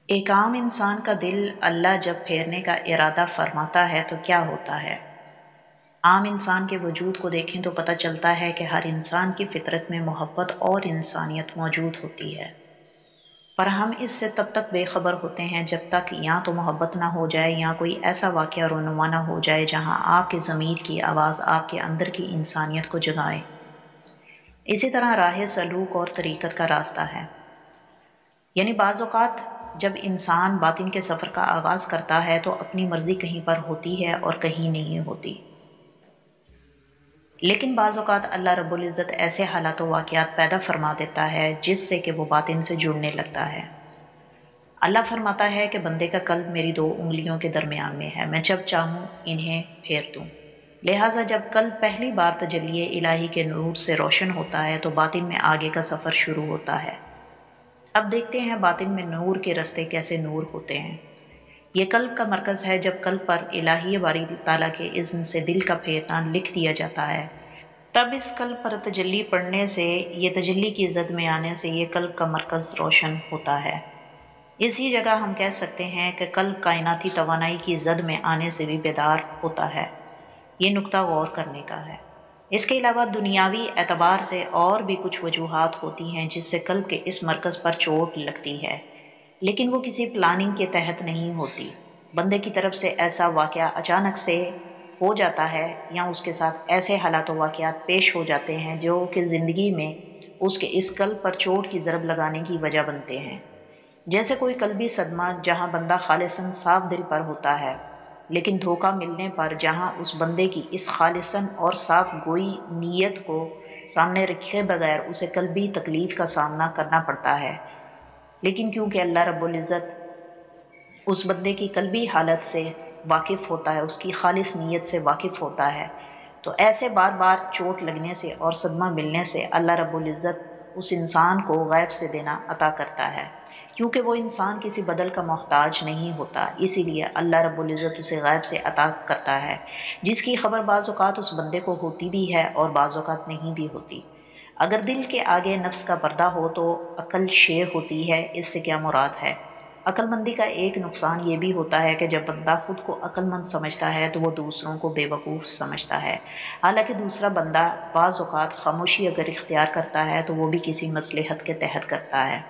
ایک عام انسان کا دل اللہ جب پھیرنے کا ارادہ فرماتا ہے تو کیا ہوتا ہے؟ عام انسان کے وجود کو دیکھیں تو پتہ چلتا ہے کہ ہر انسان کی فطرت میں محبت اور انسانیت موجود ہوتی ہے، پر ہم اس سے تب تک بے خبر ہوتے ہیں جب تک یا تو محبت نہ ہو جائے یا کوئی ایسا واقعہ رونما نہ ہو جائے جہاں آپ کے ضمیر کی آواز آپ کے اندر کی انسانیت کو جگائے۔ اسی طرح راہ سلوک اور طریقت کا راستہ ہے، یعنی بعض اوقات جب انسان باطن کے سفر کا آغاز کرتا ہے تو اپنی مرضی کہیں پر ہوتی ہے اور کہیں نہیں ہوتی، لیکن بعض اوقات اللہ رب العزت ایسے حالات و واقعات پیدا فرما دیتا ہے جس سے کہ وہ باطن سے جڑنے لگتا ہے۔ اللہ فرماتا ہے کہ بندے کا قلب میری دو انگلیوں کے درمیان میں ہے، میں جب چاہوں انہیں پھیر دوں۔ لہٰذا جب قلب پہلی بار تجلی الہی کے نور سے روشن ہوتا ہے تو باطن میں آگے کا سفر شروع ہوتا ہے۔ اب دیکھتے ہیں باطن میں نور کے رستے کیسے نور ہوتے ہیں۔ یہ قلب کا مرکز ہے۔ جب قلب پر الہی باری تعالیٰ کے اذن سے دل کا پھیرنا لکھ دیا جاتا ہے، تب اس قلب پر تجلی پڑنے سے، یہ تجلی کی زد میں آنے سے یہ قلب کا مرکز روشن ہوتا ہے۔ اسی جگہ ہم کہہ سکتے ہیں کہ قلب کائناتی توانائی کی زد میں آنے سے بھی بیدار ہوتا ہے۔ یہ نقطہ غور کرنے کا ہے۔ اس کے علاوہ دنیاوی اعتبار سے اور بھی کچھ وجوہات ہوتی ہیں جس سے قلب کے اس مرکز پر چوٹ لگتی ہے، لیکن وہ کسی پلاننگ کے تحت نہیں ہوتی۔ بندے کی طرف سے ایسا واقعہ اچانک سے ہو جاتا ہے یا اس کے ساتھ ایسے حالات و واقعات پیش ہو جاتے ہیں جو کہ زندگی میں اس کے اس قلب پر چوٹ کی ضرب لگانے کی وجہ بنتے ہیں، جیسے کوئی قلبی صدمہ جہاں بندہ خالصاً صاف دل پر ہوتا ہے، لیکن دھوکہ ملنے پر جہاں اس بندے کی اس خالصاً اور صاف گوئی نیت کو سامنے رکھے بغیر اسے قلبی تکلیف کا سامنا کرنا پڑتا ہے، لیکن کیونکہ اللہ رب العزت اس بندے کی قلبی حالت سے واقف ہوتا ہے، اس کی خالص نیت سے واقف ہوتا ہے، تو ایسے بار بار چوٹ لگنے سے اور صدمہ ملنے سے اللہ رب العزت اس انسان کو غیب سے دینا عطا کرتا ہے، کیونکہ وہ انسان کسی بدل کا محتاج نہیں ہوتا، اسی لیے اللہ رب العزت اسے غیب سے عطا کرتا ہے، جس کی خبر بعض اوقات اس بندے کو ہوتی بھی ہے اور بعض اوقات نہیں بھی ہوتی۔ اگر دل کے آگے نفس کا پردہ ہو تو عقل شیر ہوتی ہے۔ اس سے کیا مراد ہے؟ عقل مندی کا ایک نقصان یہ بھی ہوتا ہے کہ جب بندہ خود کو عقل مند سمجھتا ہے تو وہ دوسروں کو بے وقوف سمجھتا ہے، حالانکہ دوسرا بندہ بعض اوقات خاموشی اگر اختیار کرتا ہے تو وہ بھی کسی مصلحت کے تحت کرتا ہے۔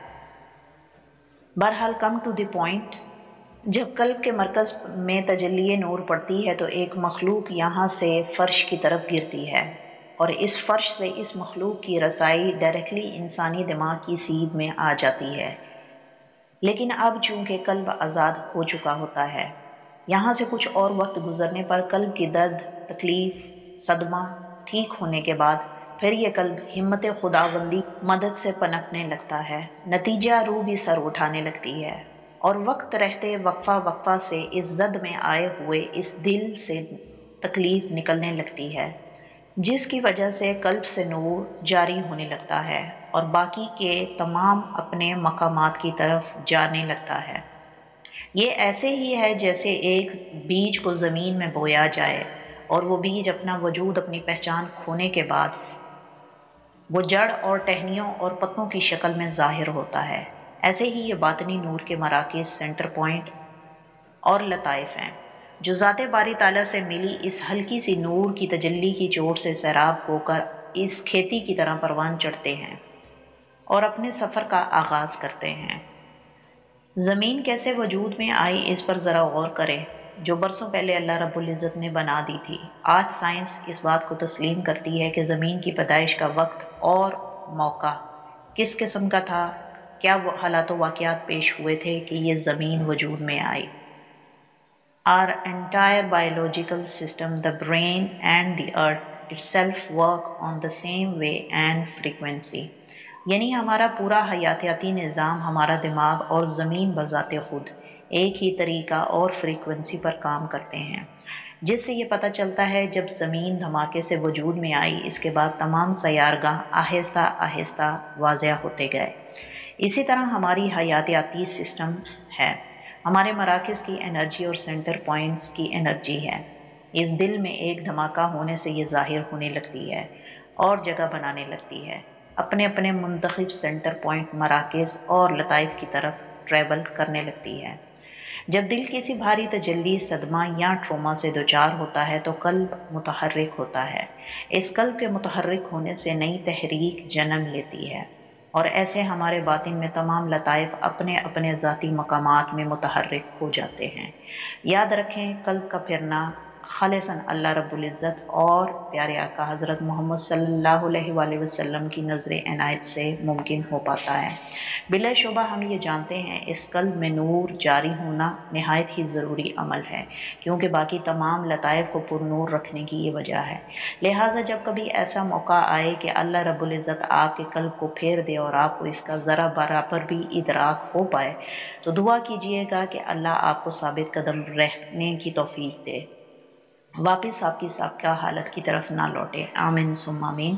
بہرحال کم ٹو دی پوائنٹ، جب قلب کے مرکز میں تجلی نور پڑتی ہے تو ایک مخلوق یہاں سے فرش کی طرف گرتی ہے، اور اس فرش سے اس مخلوق کی رسائی ڈائریکٹلی انسانی دماغ کی سیدھ میں آ جاتی ہے، لیکن اب چونکہ قلب آزاد ہو چکا ہوتا ہے، یہاں سے کچھ اور وقت گزرنے پر قلب کی درد، تکلیف، صدمہ ٹھیک ہونے کے بعد پھر یہ قلب ہمت خداوندی مدد سے پنپنے لگتا ہے، نتیجہ روح بھی سر اٹھانے لگتی ہے، اور وقت رہتے وقفہ وقفہ سے اس زد میں آئے ہوئے اس دل سے تکلیف نکلنے لگتی ہے، جس کی وجہ سے قلب سے نور جاری ہونے لگتا ہے اور باقی کے تمام اپنے مقامات کی طرف جانے لگتا ہے۔ یہ ایسے ہی ہے جیسے ایک بیج کو زمین میں بویا جائے اور وہ بیج اپنا وجود، اپنی پہچان کھونے کے بعد وہ جڑ اور ٹہنیوں اور پتوں کی شکل میں ظاہر ہوتا ہے۔ ایسے ہی یہ باطنی نور کے مراکز، سینٹر پوائنٹ اور لطائف ہیں جو ذات باری تعالیٰ سے ملی اس ہلکی سی نور کی تجلی کی چوٹ سے سیراب ہو کر اس کھیتی کی طرح پروان چڑھتے ہیں اور اپنے سفر کا آغاز کرتے ہیں۔ زمین کیسے وجود میں آئی اس پر ذرا غور کریں، جو برسوں پہلے اللہ رب العزت نے بنا دی تھی۔ آج سائنس اس بات کو تسلیم کرتی ہے کہ زمین کی پیدائش کا وقت اور موقع کس قسم کا تھا، کیا وہ حالات و واقعات پیش ہوئے تھے کہ یہ زمین وجود میں آئی۔ Our entire biological system, the brain and the earth itself work on the same way and frequency، یعنی ہمارا پورا حیاتیاتی نظام، ہمارا دماغ اور زمین بذات خود ایک ہی طریقہ اور فریکوینسی پر کام کرتے ہیں، جس سے یہ پتہ چلتا ہے جب زمین دھماکے سے وجود میں آئی، اس کے بعد تمام سیارگاہ آہستہ آہستہ واضح ہوتے گئے۔ اسی طرح ہماری حیاتیاتی سسٹم ہے، ہمارے مراکز کی انرجی اور سینٹر پوائنٹس کی انرجی ہے۔ اس دل میں ایک دھماکہ ہونے سے یہ ظاہر ہونے لگتی ہے اور جگہ بنانے لگتی ہے، اپنے اپنے منتخب سینٹر پوائنٹ، مراکز اور لطائف کی طرف ٹریول کرنے لگتی ہے۔ جب دل کسی بھاری تجلی، صدمہ یا ٹروما سے دوچار ہوتا ہے تو قلب متحرک ہوتا ہے۔ اس قلب کے متحرک ہونے سے نئی تحریک جنم لیتی ہے، اور ایسے ہمارے باطن میں تمام لطائف اپنے اپنے ذاتی مقامات میں متحرک ہو جاتے ہیں۔ یاد رکھیں، قلب کا پھرنا خالصاً اللہ رب العزت اور پیارے آقا حضرت محمد صلی اللہ علیہ وآلہ وسلم کی نظر عنایت سے ممکن ہو پاتا ہے۔ بلا شبہ ہم یہ جانتے ہیں اس قلب میں نور جاری ہونا نہایت ہی ضروری عمل ہے، کیونکہ باقی تمام لطائف کو پر نور رکھنے کی یہ وجہ ہے۔ لہٰذا جب کبھی ایسا موقع آئے کہ اللہ رب العزت آپ کے قلب کو پھیر دے اور آپ کو اس کا ذرا برابر بھی ادراک ہو پائے تو دعا کیجئے گا کہ اللہ آپ کو ثابت قدم رہنے کی توفیق دے، واپس آپ کی سابقہ حالت کی طرف نہ لوٹے۔ آمین ثم آمین۔